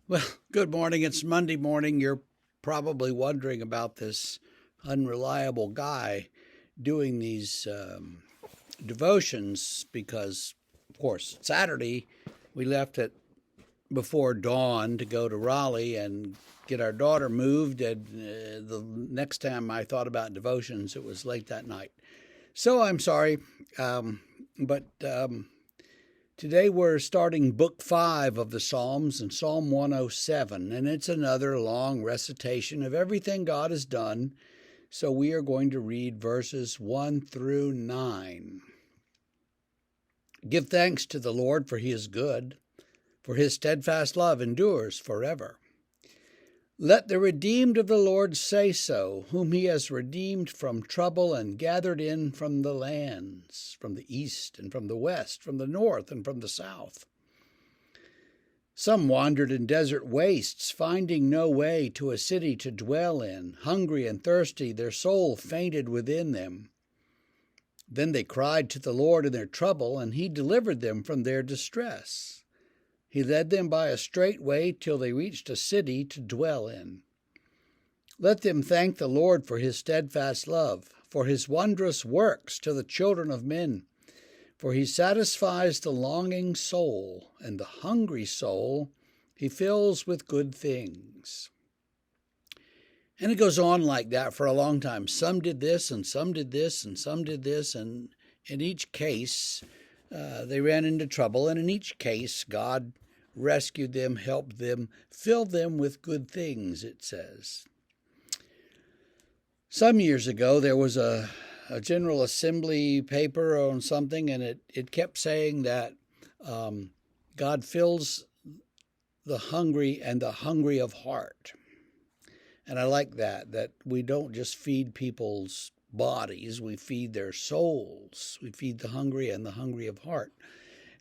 Well, good morning. It's Monday morning. You're probably wondering about this unreliable guy doing these devotions because, of course, Saturday we left at before dawn to go to Raleigh and get our daughter moved. And the next time I thought about devotions, it was late that night. So I'm sorry, but today we're starting Book 5 of the Psalms in Psalm 107, and it's another long recitation of everything God has done. So we are going to read verses 1 through 9. Give thanks to the Lord, for he is good, for his steadfast love endures forever. Let the redeemed of the Lord say so, whom he has redeemed from trouble and gathered in from the lands, from the east and from the west, from the north and from the south. Some wandered in desert wastes, finding no way to a city to dwell in. Hungry and thirsty, their soul fainted within them. Then they cried to the Lord in their trouble, and he delivered them from their distress. He led them by a straight way till they reached a city to dwell in. Let them thank the Lord for his steadfast love, for his wondrous works to the children of men. For he satisfies the longing soul, and the hungry soul he fills with good things. And it goes on like that for a long time. Some did this, and some did this, and some did this, and in each case, they ran into trouble, and in each case, God rescued them, helped them, filled them with good things, it says. Some years ago, there was a General Assembly paper on something, and it kept saying that God fills the hungry and the hungry of heart. And I like that we don't just feed people's bodies, we feed their souls. We feed the hungry and the hungry of heart.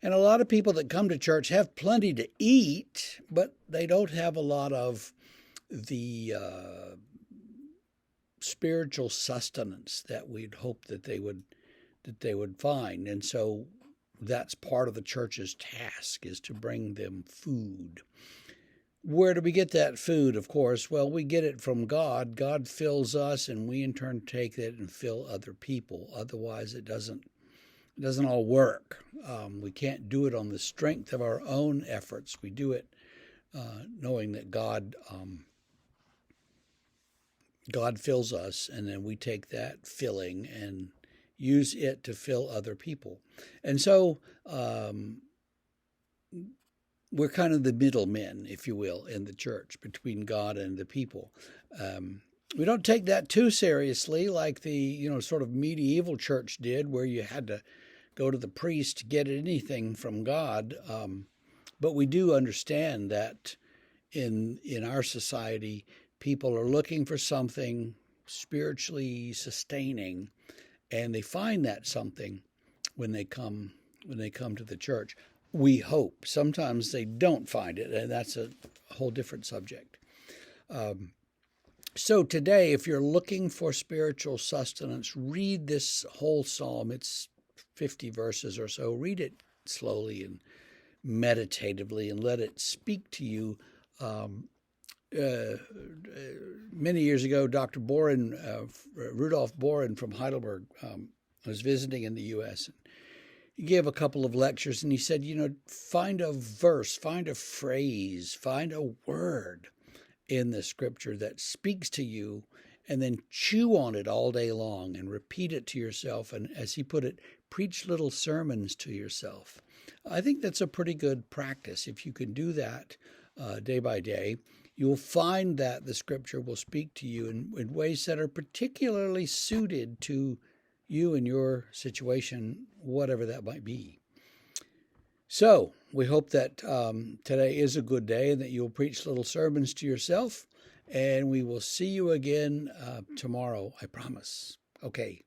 And a lot of people that come to church have plenty to eat, but they don't have a lot of the spiritual sustenance that we'd hope that they would find. And so that's part of the church's task, is to bring them food. Where do we get that food? Of course, well, we get it from God. God fills us, and we in turn take it and fill other people. Otherwise, it doesn't all work. We can't do it on the strength of our own efforts. We do it knowing that God fills us, and then we take that filling and use it to fill other people. And so we're kind of the middlemen, if you will, in the church between God and the people. We don't take that too seriously, like the sort of medieval church did, where you had to go to the priest to get anything from God. But we do understand that in our society, people are looking for something spiritually sustaining, and they find that something when they come to the church. We hope. Sometimes they don't find it, and that's a whole different subject. So today, if you're looking for spiritual sustenance, read this whole psalm. It's 50 verses or so. Read it slowly and meditatively, and let it speak to you. Many years ago, Dr. Boren, Rudolf Boren from Heidelberg, was visiting in the U.S. He gave a couple of lectures, and he said, find a verse, find a phrase, find a word in the scripture that speaks to you, and then chew on it all day long and repeat it to yourself. And as he put it, preach little sermons to yourself. I think that's a pretty good practice. If you can do that day by day, you'll find that the scripture will speak to you in ways that are particularly suited to you and your situation, whatever that might be. So we hope that today is a good day and that you'll preach little sermons to yourself. And we will see you again tomorrow, I promise. Okay,